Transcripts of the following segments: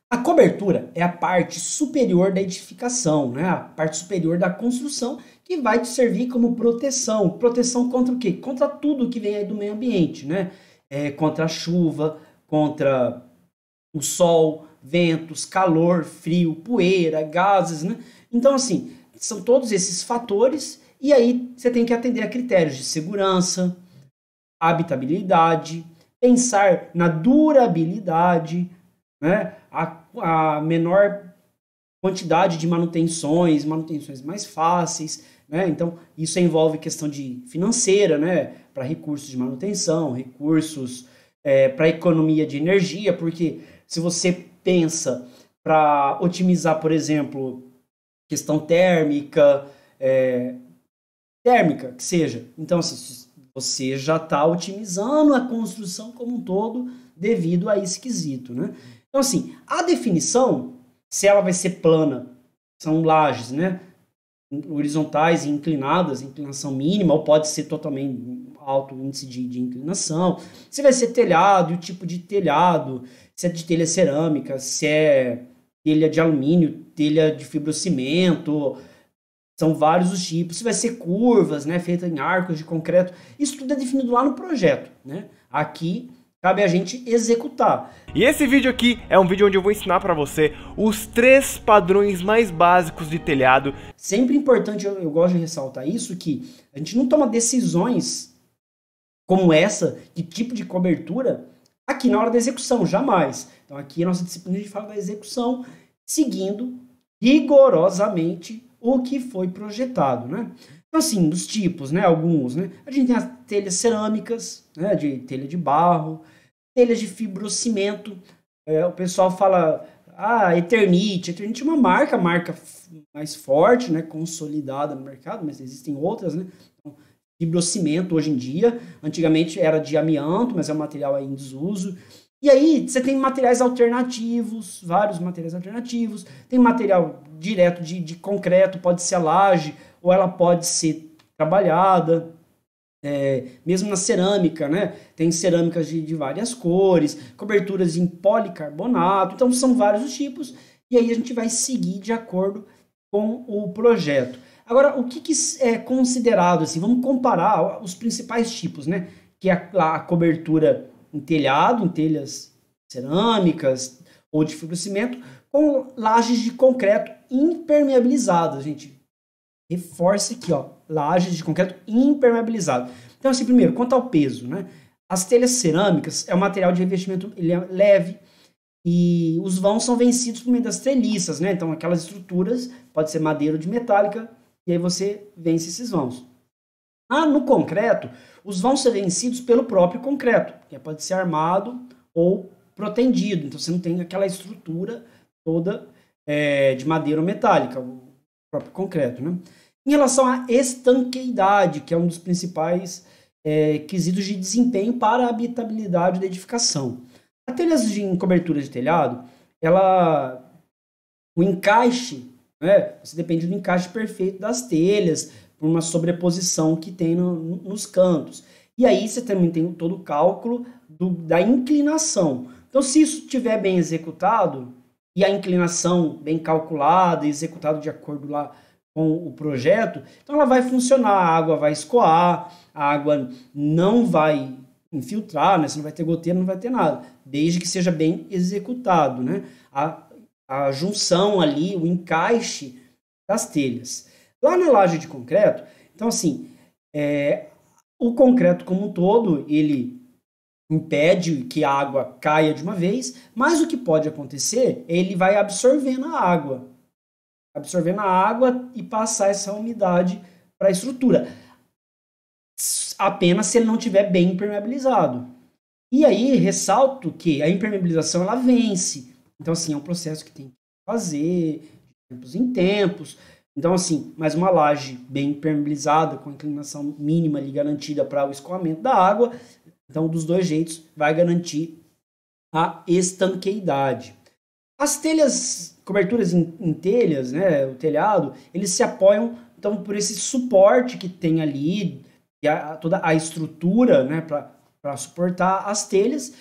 A cobertura é a parte superior da edificação, né? A parte superior da construção que vai te servir como proteção. Proteção contra o quê? Contra tudo que vem aí do meio ambiente, né? Contra a chuva, contra o sol, ventos, calor, frio, poeira, gases, né? Então, assim, são todos esses fatores e aí você tem que atender a critérios de segurança, habitabilidade, pensar na durabilidade, né? A menor quantidade de manutenções mais fáceis, né? Então, isso envolve questão de financeira, né? Para recursos de manutenção, recursos para economia de energia, porque se você pensa para otimizar, por exemplo, questão é, térmica, que seja. Então, assim, você já está otimizando a construção como um todo devido a esse quesito, né? Então, assim, a definição, se ela vai ser plana, são lajes, né? Horizontais e inclinadas, inclinação mínima, ou pode ser totalmente alto índice de inclinação. Se vai ser telhado, e o tipo de telhado, se é de telha cerâmica, se é telha de alumínio, telha de fibrocimento, são vários os tipos. Se vai ser curvas, né, feita em arcos de concreto, isso tudo é definido lá no projeto, né? Aqui cabe a gente executar. E esse vídeo aqui é um vídeo onde eu vou ensinar para você os 3 padrões mais básicos de telhado. Sempre importante, eu gosto de ressaltar isso, que a gente não toma decisões como essa, de tipo de cobertura, aqui na hora da execução, jamais. Então aqui a nossa disciplina a gente fala da execução, seguindo rigorosamente o que foi projetado, né? Então, assim, dos tipos, né? Alguns, né? A gente tem as telhas cerâmicas, né? De telha de barro, telhas de fibrocimento. O pessoal fala, Eternit. Eternit é uma marca mais forte, né? Consolidada no mercado, mas existem outras, né? Então, fibrocimento hoje em dia. Antigamente era de amianto, mas é um material aí em desuso. E aí você tem materiais alternativos, vários materiais alternativos. Tem material direto de concreto, pode ser a laje, ou ela pode ser trabalhada. Mesmo na cerâmica, né? Tem cerâmicas de várias cores, coberturas em policarbonato. Então são vários os tipos. E aí a gente vai seguir de acordo com o projeto. Agora, o que é considerado assim? Vamos comparar os principais tipos, né? Que é a cobertura em telhado, em telhas cerâmicas ou de fibrocimento, com lajes de concreto impermeabilizadas, gente. Reforça aqui, ó, lajes de concreto impermeabilizado. Então, assim, primeiro, quanto ao peso, né? As telhas cerâmicas é um material de revestimento, ele é leve e os vãos são vencidos por meio das treliças, né? Então, aquelas estruturas, pode ser madeira ou de metálica, e aí você vence esses vãos. No concreto, os vão ser vencidos pelo próprio concreto, que pode ser armado ou protendido. Então você não tem aquela estrutura toda de madeira ou metálica, o próprio concreto, né? Em relação à estanqueidade, que é um dos principais quesitos de desempenho para a habitabilidade da edificação. A telhas em cobertura de telhado, o encaixe, né? Você depende do encaixe perfeito das telhas, por uma sobreposição que tem nos cantos. E aí você também tem todo o cálculo da inclinação. Então, se isso estiver bem executado, e a inclinação bem calculada e executado de acordo lá com o projeto, então ela vai funcionar, a água vai escoar, a água não vai infiltrar, né? Você não vai ter goteira, não vai ter nada, desde que seja bem executado, né? A junção ali, o encaixe das telhas. Lá na laje de concreto, então assim, o concreto como um todo, ele impede que a água caia de uma vez, mas o que pode acontecer, ele vai absorvendo a água e passar essa umidade para a estrutura, apenas se ele não estiver bem impermeabilizado. E aí, ressalto que a impermeabilização, ela vence. Então, assim, é um processo que tem que fazer de tempos em tempos. Então, assim, mais uma laje bem impermeabilizada, com inclinação mínima ali garantida para o escoamento da água. Então, dos dois jeitos, vai garantir a estanqueidade. As telhas, coberturas em telhas, né, o telhado, eles se apoiam, então, por esse suporte que tem ali, toda a estrutura, né, para suportar as telhas.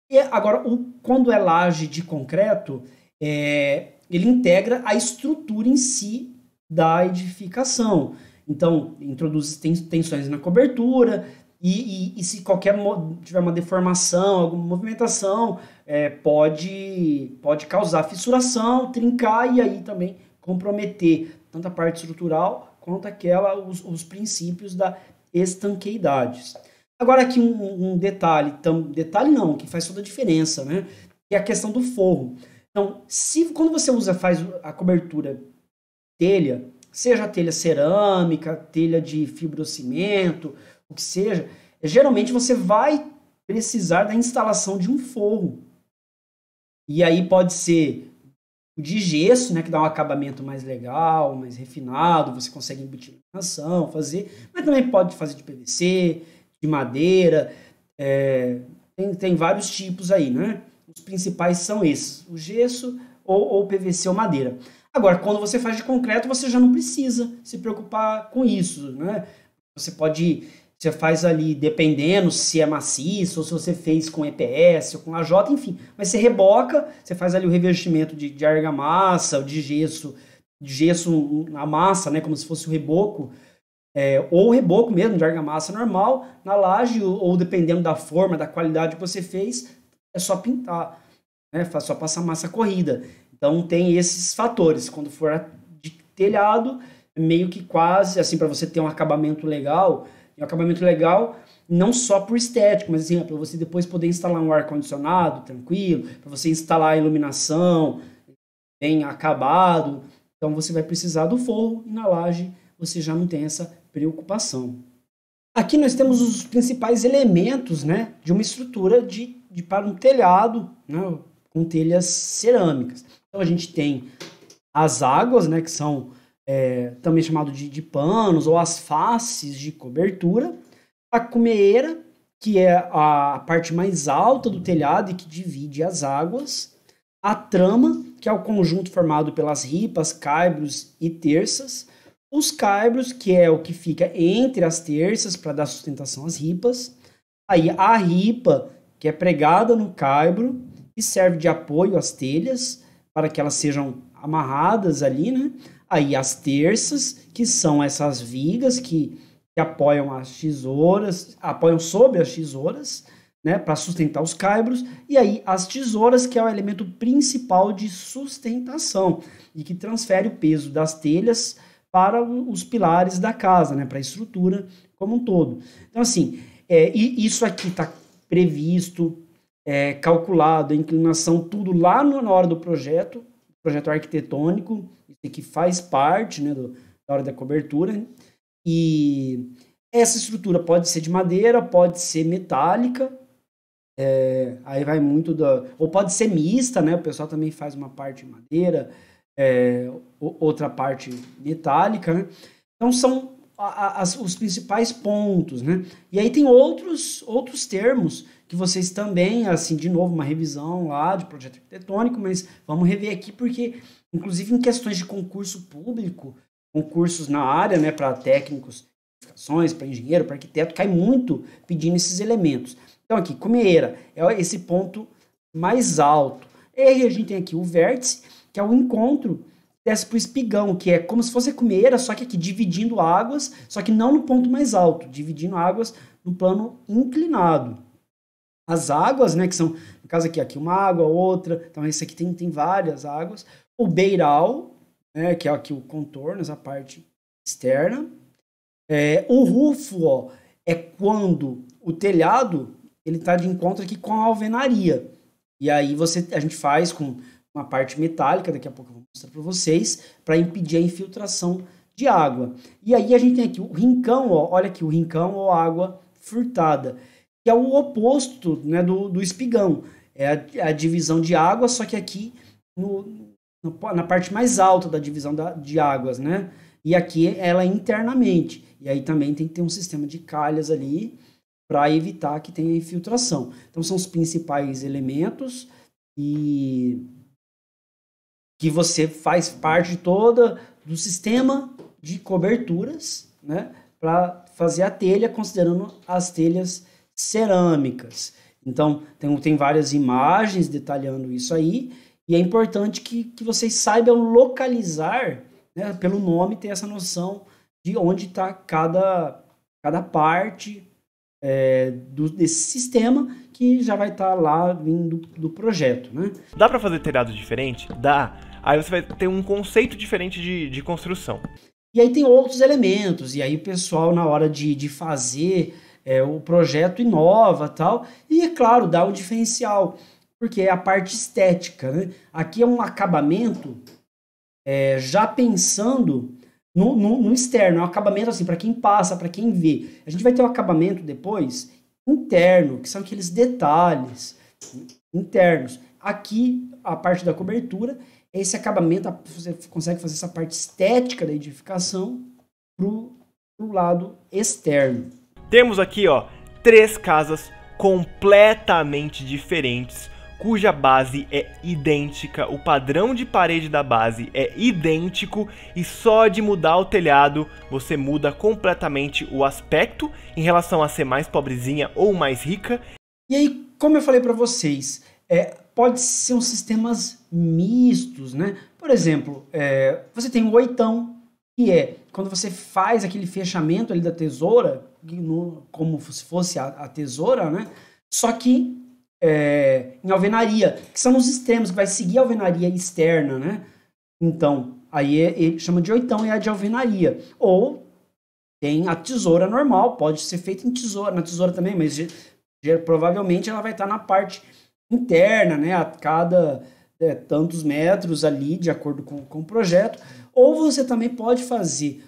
E agora, quando é laje de concreto, ele integra a estrutura em si da edificação. Então, introduz tensões na cobertura e se tiver uma deformação, alguma movimentação, pode causar fissuração, trincar e aí também comprometer tanto a parte estrutural quanto os princípios da estanqueidade. Agora aqui um detalhe não, que faz toda a diferença, né? É a questão do forro. Então, quando você faz a cobertura telha, seja telha cerâmica, telha de fibrocimento, o que seja, geralmente você vai precisar da instalação de um forro. E aí pode ser de gesso, né, que dá um acabamento mais legal, mais refinado, você consegue embutir iluminação, mas também pode fazer de PVC, de madeira, tem vários tipos aí, né? Os principais são esses, o gesso ou PVC ou madeira. Agora, quando você faz de concreto, você já não precisa se preocupar com isso, né? Você faz ali, dependendo se é maciço, ou se você fez com EPS, ou com lajota, enfim. Mas você reboca, você faz ali o revestimento de argamassa, de gesso na massa, né? Como se fosse o reboco, ou o reboco mesmo, de argamassa normal, na laje, ou dependendo da forma, da qualidade que você fez, é só pintar, né? Só passar massa corrida. Então tem esses fatores. Quando for de telhado, meio que quase, assim, para você ter um acabamento legal, não só por estético, mas assim, para você depois poder instalar um ar-condicionado tranquilo, para você instalar a iluminação bem acabado. Então você vai precisar do forro e na laje você já não tem essa preocupação. Aqui nós temos os principais elementos, né, de uma estrutura para um telhado, né, com telhas cerâmicas. Então a gente tem as águas, né, que são também chamado de panos ou as faces de cobertura, a cumeeira, que é a parte mais alta do telhado e que divide as águas, a trama, que é o conjunto formado pelas ripas, caibros e terças, os caibros, que é o que fica entre as terças para dar sustentação às ripas, aí a ripa, que é pregada no caibro e serve de apoio às telhas para que elas sejam amarradas ali, né? Aí as terças, que são essas vigas que apoiam as tesouras, apoiam sobre as tesouras, né, para sustentar os caibros, e aí as tesouras, que é o elemento principal de sustentação e que transfere o peso das telhas para os pilares da casa, né, para a estrutura como um todo. Então, assim, isso aqui está previsto, calculado, a inclinação, tudo lá na hora do projeto arquitetônico, isso aqui faz parte, né, da hora da cobertura, e essa estrutura pode ser de madeira, pode ser metálica, aí vai muito ou pode ser mista, né, o pessoal também faz uma parte de madeira, outra parte metálica, né? Então são os principais pontos, né? E aí tem outros termos que vocês também, assim, de novo, uma revisão lá de projeto arquitetônico, mas vamos rever aqui porque, inclusive em questões de concurso público, concursos na área, né, para técnicos, para engenheiro, para arquiteto, cai muito pedindo esses elementos. Então aqui, cumeeira, é esse ponto mais alto. E aí a gente tem aqui o vértice, que é o encontro, desce para o espigão, que é como se fosse a cumeeira, só que aqui dividindo águas, só que não no ponto mais alto, dividindo águas no plano inclinado. As águas, né, que são, no caso aqui uma água, outra, então esse aqui tem várias águas. O beiral, né, que é aqui o contorno, essa parte externa. O rufo, ó, é quando o telhado ele está de encontro aqui com a alvenaria. E aí a gente faz com uma parte metálica, daqui a pouco eu vou mostrar para vocês, para impedir a infiltração de água. E aí a gente tem aqui o rincão, ó, olha aqui o rincão ou água furtada, que é o oposto, né, do espigão. É a divisão de água, só que aqui na parte mais alta da divisão de águas, né? E aqui ela é internamente. E aí também tem que ter um sistema de calhas ali para evitar que tenha infiltração. Então são os principais elementos e que você faz parte do sistema de coberturas, né, para fazer a telha, considerando as telhas cerâmicas. Então, tem várias imagens detalhando isso aí, E é importante que vocês saibam localizar, né, pelo nome, ter essa noção de onde está cada parte desse sistema que já vai estar lá vindo do projeto, né? Dá para fazer telhado diferente? Dá. Aí você vai ter um conceito diferente de construção. E aí tem outros elementos, e aí o pessoal na hora de fazer o projeto inova tal, e é claro, dá um diferencial, porque é a parte estética, né? Aqui é um acabamento já pensando no externo, é um acabamento assim, para quem passa, para quem vê. A gente vai ter um acabamento depois interno, que são aqueles detalhes internos. Aqui, a parte da cobertura, esse acabamento, você consegue fazer essa parte estética da edificação pro lado externo. Temos aqui, ó, 3 casas completamente diferentes, cuja base é idêntica, o padrão de parede da base é idêntico e só de mudar o telhado você muda completamente o aspecto em relação a ser mais pobrezinha ou mais rica. E aí, como eu falei para vocês, pode ser uns sistemas mistos, né? Por exemplo, você tem o oitão, que é quando você faz aquele fechamento ali da tesoura, como se fosse a tesoura, né? Só que em alvenaria, que são os extremos, que vai seguir a alvenaria externa, né? Então, aí ele chama de oitão e é de alvenaria. Ou tem a tesoura normal, pode ser feita na tesoura também, mas provavelmente ela vai estar na parte interna, né? A cada tantos metros ali, de acordo com o projeto. Ou você também pode fazer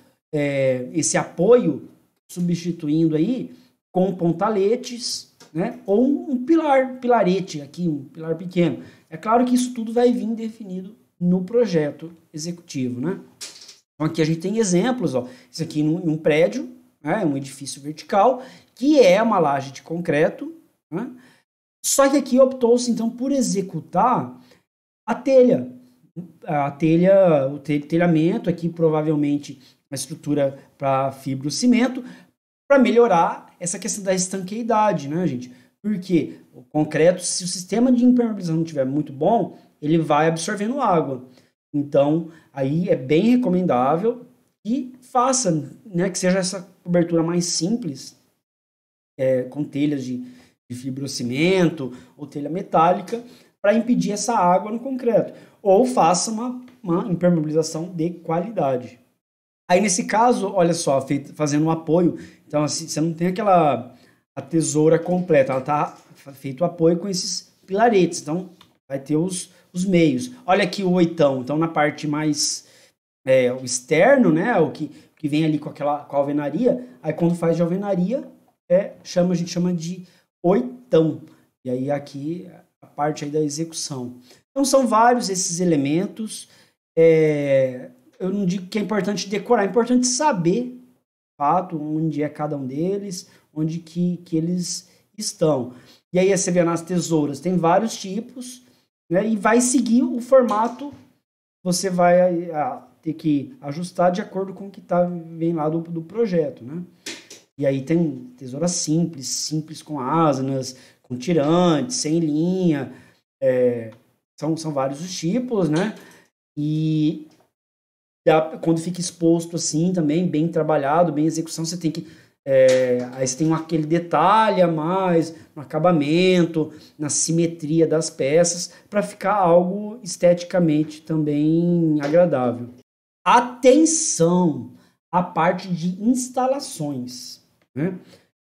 esse apoio, substituindo aí com pontaletes, né? Ou um pilarete aqui, um pilar pequeno. É claro que isso tudo vai vir definido no projeto executivo, né? Então aqui a gente tem exemplos, ó. Isso aqui em um prédio, né? Um edifício vertical, que é uma laje de concreto, né? Só que aqui optou-se então por executar o telhamento aqui, provavelmente uma estrutura para fibrocimento, para melhorar essa questão da estanqueidade, né, gente? Porque o concreto, se o sistema de impermeabilização não estiver muito bom, ele vai absorvendo água. Então, aí é bem recomendável que faça, né, que seja essa cobertura mais simples, com telhas de fibrocimento ou telha metálica, para impedir essa água no concreto. Ou faça uma impermeabilização de qualidade. Aí, nesse caso, olha só, fazendo um apoio. Então, assim, você não tem a tesoura completa, ela está feito o apoio com esses pilaretes. Então, vai ter os meios. Olha aqui o oitão. Então, na parte mais o externo, né, o que vem ali com a alvenaria, aí quando faz de alvenaria, a gente chama de oitão. E aí aqui a parte aí da execução. Então, são vários esses elementos. Eu não digo que é importante decorar, é importante saber, de fato, onde é cada um deles, onde que eles estão. E aí você vê nas tesouras, tem vários tipos, né, e vai seguir o formato, você vai ter que ajustar de acordo com o que vem lá do projeto, né? E aí tem tesoura simples com asas, com tirantes, sem linha, são vários os tipos, né? E quando fica exposto assim também, bem trabalhado, bem execução, você tem que aí você tem aquele detalhe a mais no acabamento, na simetria das peças, para ficar algo esteticamente também agradável. Atenção à parte de instalações, né?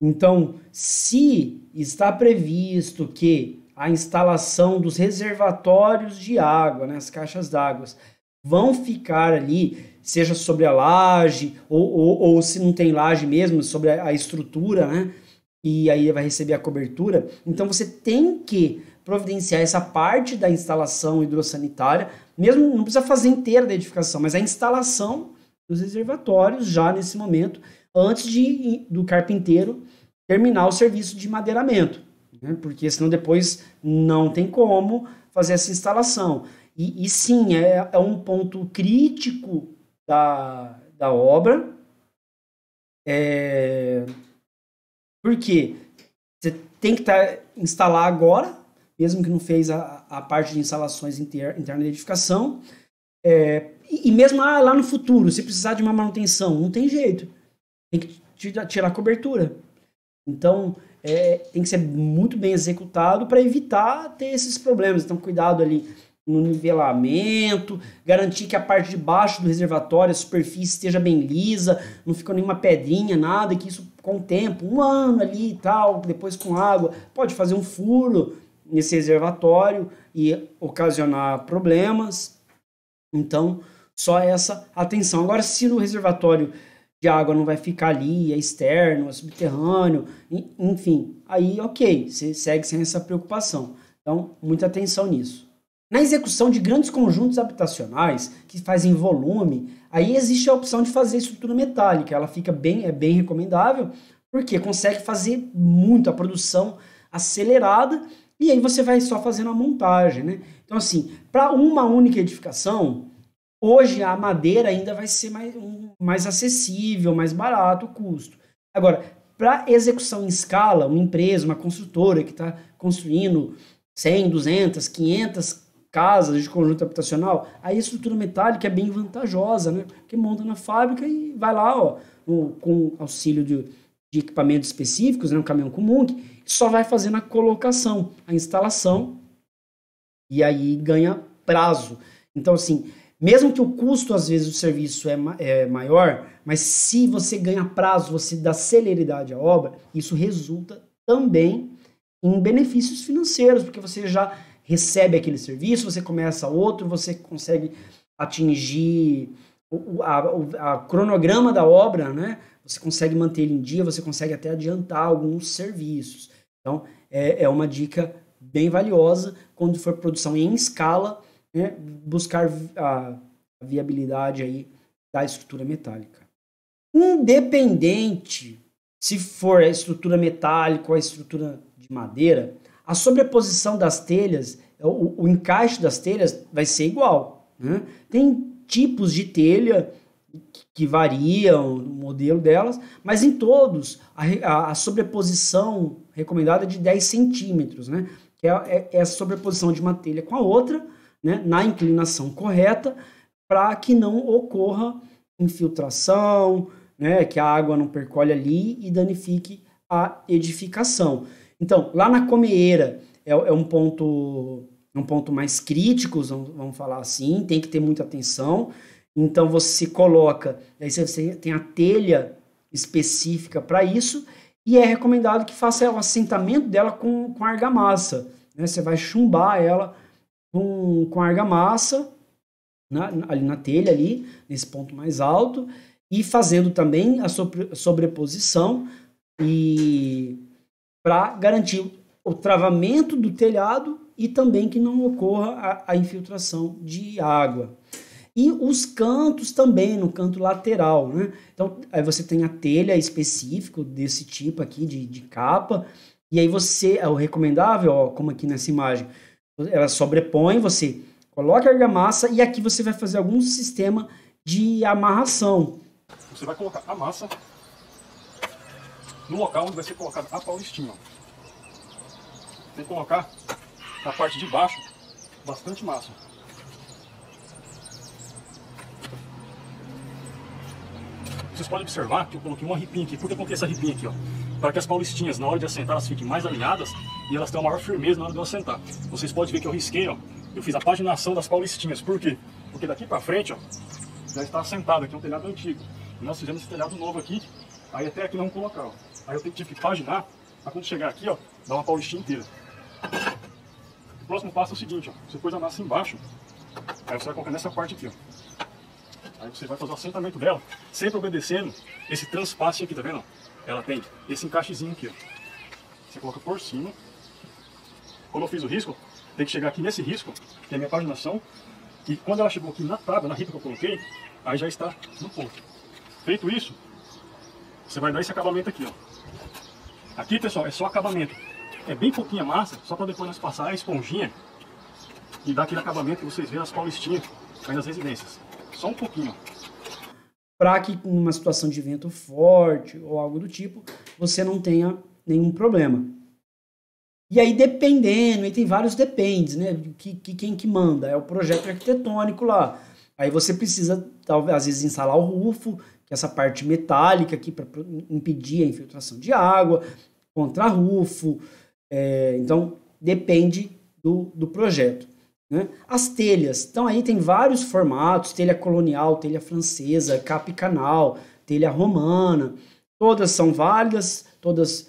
Então, se está previsto que a instalação dos reservatórios de água, né, as caixas d'água, vão ficar ali, seja sobre a laje, ou se não tem laje mesmo, sobre a estrutura, né? E aí vai receber a cobertura. Então, você tem que providenciar essa parte da instalação hidrossanitária, mesmo não precisa fazer inteira da edificação, mas a instalação dos reservatórios já nesse momento, antes do carpinteiro terminar o serviço de madeiramento, né? Porque senão depois não tem como fazer essa instalação. E sim, é um ponto crítico da obra, porque você tem que instalar agora, mesmo que não fez a a parte de instalações internas de edificação. E mesmo lá no futuro, se precisar de uma manutenção, não tem jeito. Tem que tirar a cobertura. Então, tem que ser muito bem executado para evitar ter esses problemas. Então, cuidado ali no nivelamento, garantir que a parte de baixo do reservatório, a superfície esteja bem lisa, não fica nenhuma pedrinha, nada, e que isso com o tempo, 1 ano ali e tal, depois com água, pode fazer um furo nesse reservatório e ocasionar problemas. Então, só essa atenção. Agora, se no reservatório de água não vai ficar ali, é externo, é subterrâneo, enfim, aí ok, você segue sem essa preocupação. Então, muita atenção nisso. Na execução de grandes conjuntos habitacionais, que fazem volume, aí existe a opção de fazer estrutura metálica. Ela fica bem recomendável, porque consegue fazer muito a produção acelerada, e aí você vai só fazendo a montagem, né? Então, assim, para uma única edificação, hoje a madeira ainda vai ser mais acessível, mais barato o custo. Agora, para execução em escala, uma empresa, uma construtora que está construindo 100, 200, 500 casas de conjunto habitacional, aí a estrutura metálica é bem vantajosa, né? Porque monta na fábrica e vai lá, ó, com auxílio de equipamentos específicos, né? Um caminhão comum, que só vai fazendo a colocação, a instalação, e aí ganha prazo. Então, assim, mesmo que o custo, às vezes, do serviço é maior, mas se você ganha prazo, você dá celeridade à obra, isso resulta também em benefícios financeiros, porque você já recebe aquele serviço, você começa outro, você consegue atingir a cronograma da obra, né? Você consegue manter ele em dia, você consegue até adiantar alguns serviços. Então, é uma dica bem valiosa quando for produção em escala, né? Buscar a viabilidade aí da estrutura metálica. Independente se for a estrutura metálica ou a estrutura de madeira, a sobreposição das telhas, o encaixe das telhas vai ser igual, né? Tem tipos de telha que variam o modelo delas, mas em todos a sobreposição recomendada é de 10 centímetros, né? Que é essa sobreposição de uma telha com a outra, né? Na inclinação correta, para que não ocorra infiltração, né? Que a água não percole ali e danifique a edificação. Então, lá na comeeira é um ponto mais crítico, vamos falar assim, tem que ter muita atenção. Então, você coloca, aí você tem a telha específica para isso, e é recomendado que faça o assentamento dela com argamassa, né? Você vai chumbar ela com argamassa, ali na telha, ali, nesse ponto mais alto, e fazendo também a sobreposição e para garantir o travamento do telhado e também que não ocorra a infiltração de água. E os cantos também, no canto lateral, né? Então, aí você tem a telha específica desse tipo aqui de capa, e aí é o recomendável, ó, como aqui nessa imagem, ela sobrepõe, você coloca a argamassa e aqui você vai fazer algum sistema de amarração. Você vai colocar a massa no local onde vai ser colocada a paulistinha. Tem que colocar na parte de baixo bastante massa. Vocês podem observar que eu coloquei uma ripinha aqui. Por que eu coloquei essa ripinha aqui, ó? Para que as paulistinhas, na hora de assentar, elas fiquem mais alinhadas e elas tenham maior firmeza na hora de eu assentar. Vocês podem ver que eu risquei, ó. Eu fiz a paginação das paulistinhas. Por quê? Porque daqui para frente, ó, já está assentado. Aqui é um telhado antigo. E nós fizemos esse telhado novo aqui. Aí até aqui não colocar, ó. Aí eu tive que paginar para quando chegar aqui, ó, dar uma paulistinha inteira. O próximo passo é o seguinte, ó. Você pôs a massa embaixo. Aí você vai colocar nessa parte aqui, ó. Aí você vai fazer o assentamento dela, sempre obedecendo esse transpasse aqui, tá vendo? Ela tem esse encaixezinho aqui, ó. Você coloca por cima. Como eu fiz o risco, tem que chegar aqui nesse risco, que é a minha paginação. E quando ela chegou aqui na tábua, na ripa que eu coloquei, aí já está no ponto. Feito isso, você vai dar esse acabamento aqui, ó. Aqui, pessoal, é só acabamento. É bem pouquinha massa, só para depois nós passar a esponjinha e dar aquele acabamento que vocês veem nas paulistinhas aí nas residências. Só um pouquinho. Para que numa situação de vento forte ou algo do tipo, você não tenha nenhum problema. E aí, dependendo, e tem vários dependes, né? Quem que manda? É o projeto arquitetônico lá. Aí você precisa, talvez, às vezes, instalar o rufo, que é essa parte metálica aqui para impedir a infiltração de água, contra-rufo. Então, depende do projeto, né? As telhas. Então, aí tem vários formatos, telha colonial, telha francesa, cap-canal, telha romana. Todas são válidas, todas...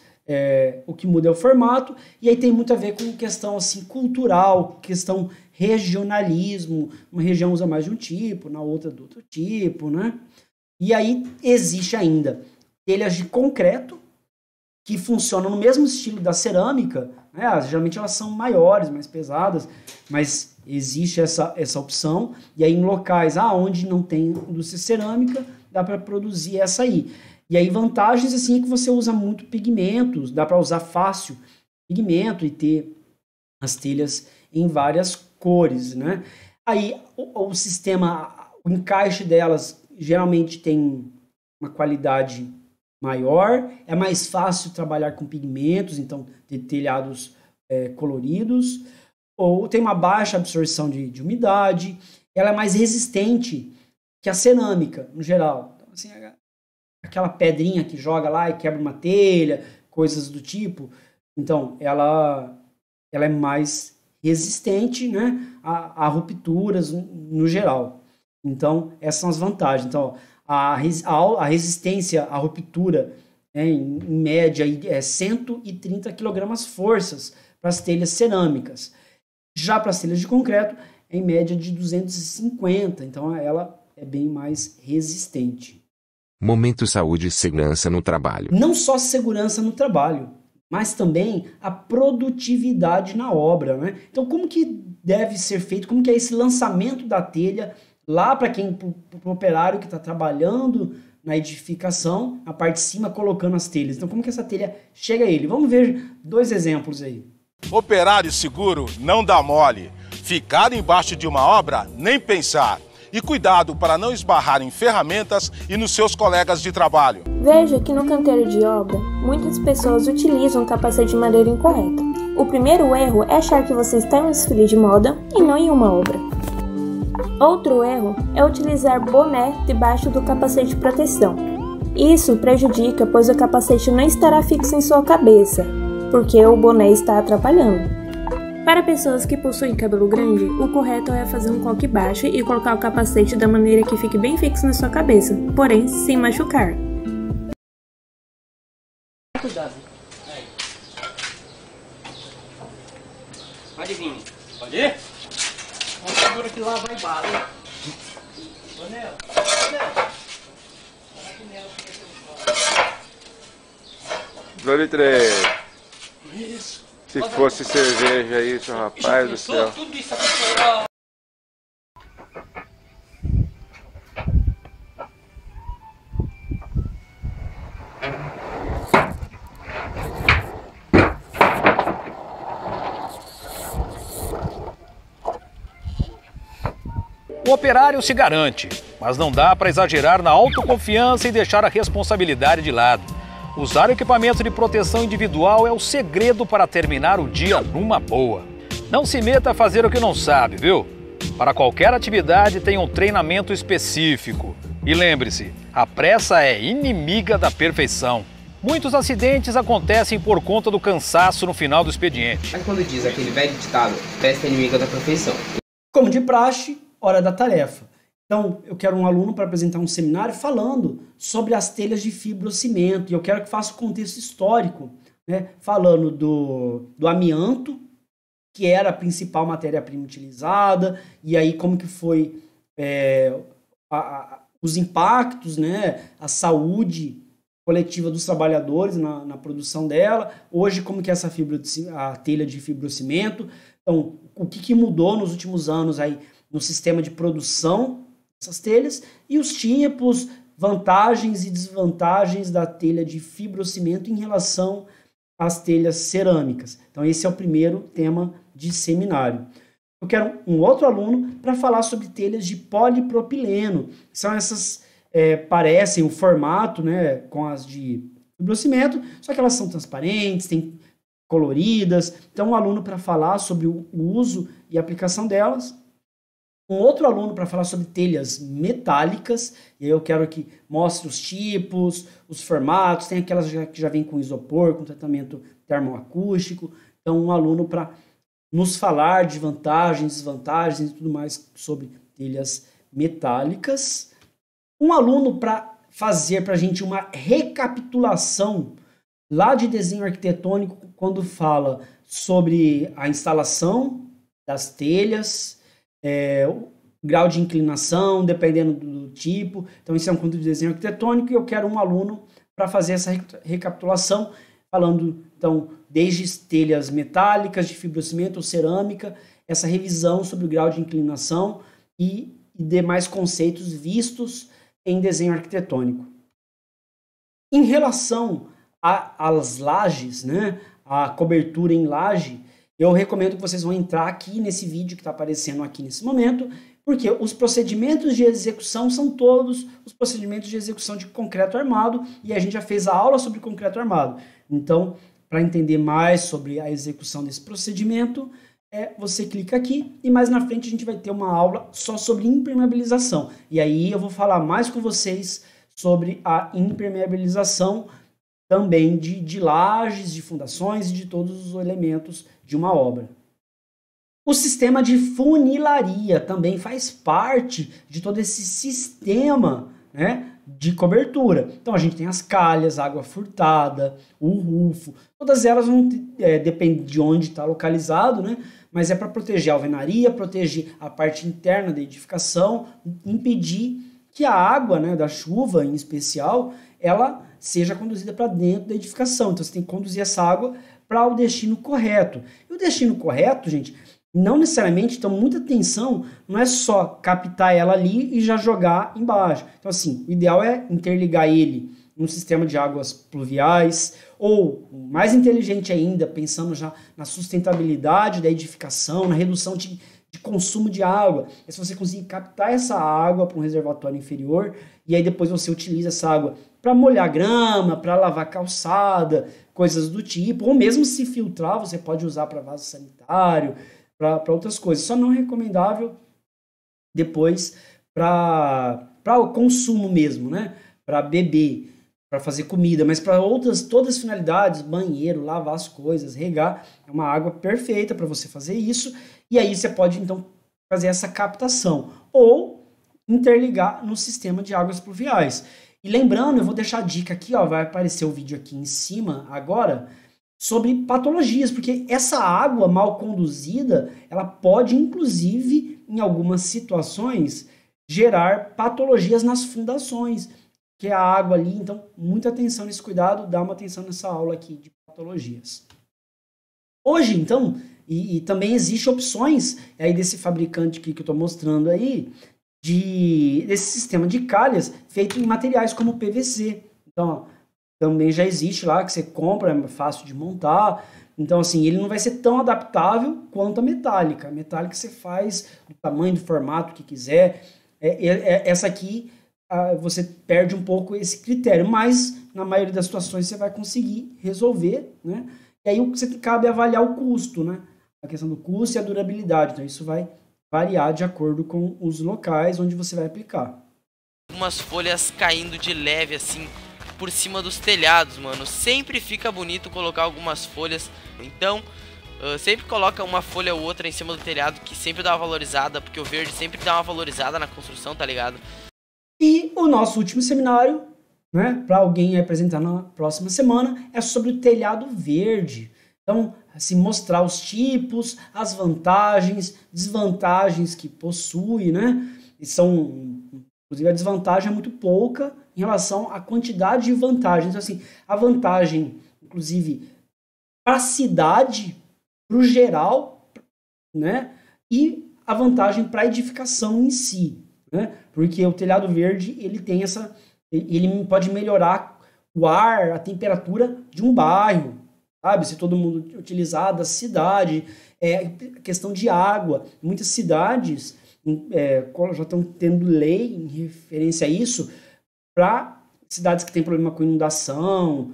o que muda é o formato, e aí tem muito a ver com questão assim, cultural, questão regionalismo, uma região usa mais de um tipo, na outra do outro tipo, né? E aí existe ainda telhas de concreto, que funcionam no mesmo estilo da cerâmica, né? Geralmente elas são maiores, mais pesadas, mas existe essa opção, e aí em locais onde não tem indústria cerâmica, dá para produzir essa aí. E aí vantagens assim é que você usa muito pigmentos, dá para usar fácil pigmento e ter as telhas em várias cores, né? Aí o sistema, o encaixe delas geralmente tem uma qualidade maior, é mais fácil trabalhar com pigmentos, então ter telhados coloridos, ou tem uma baixa absorção de umidade, ela é mais resistente que a cerâmica, no geral. Então, assim, aquela pedrinha que joga lá e quebra uma telha, coisas do tipo. Então, ela é mais resistente, né, a rupturas no geral. Então, essas são as vantagens. Então, a resistência à ruptura, em média, é 130 kg forças para as telhas cerâmicas. Já para as telhas de concreto, em média de 250. Então, ela é bem mais resistente. Momento saúde e segurança no trabalho. Não só segurança no trabalho, mas também a produtividade na obra, né? Então, como que deve ser feito, como que é esse lançamento da telha lá para o operário que está trabalhando na edificação, a parte de cima colocando as telhas. Então, como que essa telha chega a ele? Vamos ver 2 exemplos aí. Operário seguro não dá mole. Ficar embaixo de uma obra, nem pensar. E cuidado para não esbarrar em ferramentas e nos seus colegas de trabalho. Veja que no canteiro de obra, muitas pessoas utilizam o capacete de maneira incorreta. O primeiro erro é achar que você está em um desfile de moda e não em uma obra. Outro erro é utilizar boné debaixo do capacete de proteção. Isso prejudica, pois o capacete não estará fixo em sua cabeça, porque o boné está atrapalhando. Para pessoas que possuem cabelo grande, o correto é fazer um coque baixo e colocar o capacete da maneira que fique bem fixo na sua cabeça, porém sem machucar. Cuidado. Pode vir. Pode ir? Vamos segura que lá vai bala, hein? Bonel. 2 e 3. Isso. Se fosse cerveja isso, rapaz do céu. Tudo isso aqui. O operário se garante, mas não dá para exagerar na autoconfiança e deixar a responsabilidade de lado. Usar equipamento de proteção individual é o segredo para terminar o dia numa boa. Não se meta a fazer o que não sabe, viu? Para qualquer atividade tem um treinamento específico. E lembre-se, a pressa é inimiga da perfeição. Muitos acidentes acontecem por conta do cansaço no final do expediente. Mas quando diz aquele velho ditado, pressa é inimiga da perfeição. Como de praxe, hora da tarefa. Então, eu quero um aluno para apresentar um seminário falando sobre as telhas de fibrocimento, e eu quero que faça o contexto histórico, né? Falando do amianto, que era a principal matéria-prima utilizada, e aí como que foi os impactos, né? A saúde coletiva dos trabalhadores na produção dela, hoje como que é a telha de fibrocimento. Então, o que mudou nos últimos anos aí no sistema de produção dessas telhas e os tipos, vantagens e desvantagens da telha de fibrocimento em relação às telhas cerâmicas. Então esse é o primeiro tema de seminário. Eu quero um outro aluno para falar sobre telhas de polipropileno. São essas, parecem o formato, né, com as de fibrocimento, só que elas são transparentes, tem coloridas. Então, um aluno para falar sobre o uso e aplicação delas. Um outro aluno para falar sobre telhas metálicas, e aí eu quero que mostre os tipos, os formatos, tem aquelas que já vêm com isopor, com tratamento termoacústico. Então, um aluno para nos falar de vantagens, desvantagens e tudo mais sobre telhas metálicas. Um aluno para fazer para a gente uma recapitulação lá de desenho arquitetônico, quando fala sobre a instalação das telhas, o grau de inclinação, dependendo do tipo. Então, isso é um conteúdo de desenho arquitetônico e eu quero um aluno para fazer essa recapitulação, falando, então, desde telhas metálicas, de fibrocimento ou cerâmica, essa revisão sobre o grau de inclinação e demais conceitos vistos em desenho arquitetônico. Em relação às lajes, né, a cobertura em laje, eu recomendo que vocês vão entrar aqui nesse vídeo que está aparecendo aqui nesse momento, porque os procedimentos de execução são todos os procedimentos de execução de concreto armado, e a gente já fez a aula sobre concreto armado. Então, para entender mais sobre a execução desse procedimento, você clica aqui e mais na frente a gente vai ter uma aula só sobre impermeabilização. E aí eu vou falar mais com vocês sobre a impermeabilização também de lajes, de fundações e de todos os elementos de uma obra. O sistema de funilaria também faz parte de todo esse sistema, né, de cobertura. Então a gente tem as calhas, a água furtada, o rufo, todas elas vão depende de onde está localizado, né? Mas é para proteger a alvenaria, proteger a parte interna da edificação, impedir que a água, né, da chuva em especial, ela seja conduzida para dentro da edificação. Então você tem que conduzir essa água para o destino correto. E o destino correto, gente, não necessariamente, então muita atenção, não é só captar ela ali e já jogar embaixo. Então assim, o ideal é interligar ele num sistema de águas pluviais, ou mais inteligente ainda, pensando já na sustentabilidade da edificação, na redução de consumo de água. É se você conseguir captar essa água para um reservatório inferior, e aí depois você utiliza essa água para molhar grama, para lavar calçada, coisas do tipo, ou mesmo se filtrar, você pode usar para vaso sanitário, para outras coisas. Só não é recomendável depois para o consumo mesmo, né? Para beber, para fazer comida, mas para todas as finalidades, banheiro, lavar as coisas, regar, é uma água perfeita para você fazer isso. E aí você pode então fazer essa captação ou interligar no sistema de águas pluviais. E lembrando, eu vou deixar a dica aqui, ó, vai aparecer o vídeo aqui em cima agora, sobre patologias, porque essa água mal conduzida, ela pode, inclusive, em algumas situações, gerar patologias nas fundações, que é a água ali. Então, muita atenção nesse cuidado, dá uma atenção nessa aula aqui de patologias. Hoje, então, e também existem opções aí desse fabricante aqui que eu estou mostrando aí, desse sistema de calhas feito em materiais como PVC. Então, ó, também já existe lá, que você compra, é fácil de montar. Então, assim, ele não vai ser tão adaptável quanto a metálica. A metálica você faz do tamanho, do formato que quiser. Essa aqui, você perde um pouco esse critério, mas na maioria das situações você vai conseguir resolver, né? E aí você cabe avaliar o custo, né? A questão do custo e a durabilidade. Então, isso vai variar de acordo com os locais onde você vai aplicar. Umas folhas caindo de leve, assim, por cima dos telhados, mano. Sempre fica bonito colocar algumas folhas. Então, sempre coloca uma folha ou outra em cima do telhado, que sempre dá uma valorizada, porque o verde sempre dá uma valorizada na construção, tá ligado? E o nosso último seminário, né, para alguém apresentar na próxima semana, é sobre o telhado verde. Então, assim, mostrar os tipos, as vantagens, desvantagens que possui, né? E inclusive, a desvantagem é muito pouca em relação à quantidade de vantagens. Então, assim, a vantagem, inclusive, para a cidade, para o geral, né? E a vantagem para a edificação em si, né? Porque o telhado verde, ele tem ele pode melhorar o ar, a temperatura de um bairro, sabe? Se todo mundo utilizar da cidade, questão de água. Muitas cidades já estão tendo lei em referência a isso, para cidades que têm problema com inundação,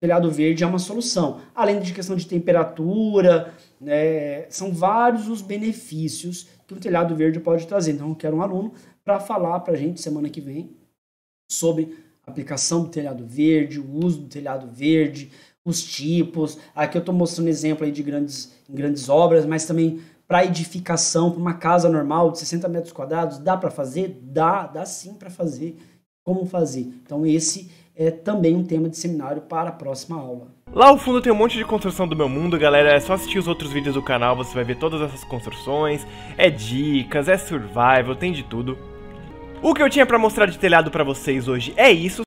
telhado verde é uma solução. Além de questão de temperatura, né, são vários os benefícios que um telhado verde pode trazer. Então eu quero um aluno para falar para a gente semana que vem sobre a aplicação do telhado verde, o uso do telhado verde, os tipos. Aqui eu estou mostrando exemplo aí de grandes obras, mas também para edificação, para uma casa normal de 60 metros quadrados, dá para fazer? Dá sim para fazer. Como fazer? Então esse é também um tema de seminário para a próxima aula. Lá ao fundo tem um monte de construção do meu mundo, galera, é só assistir os outros vídeos do canal, você vai ver todas essas construções, é dicas, é survival, tem de tudo. O que eu tinha para mostrar de telhado para vocês hoje é isso.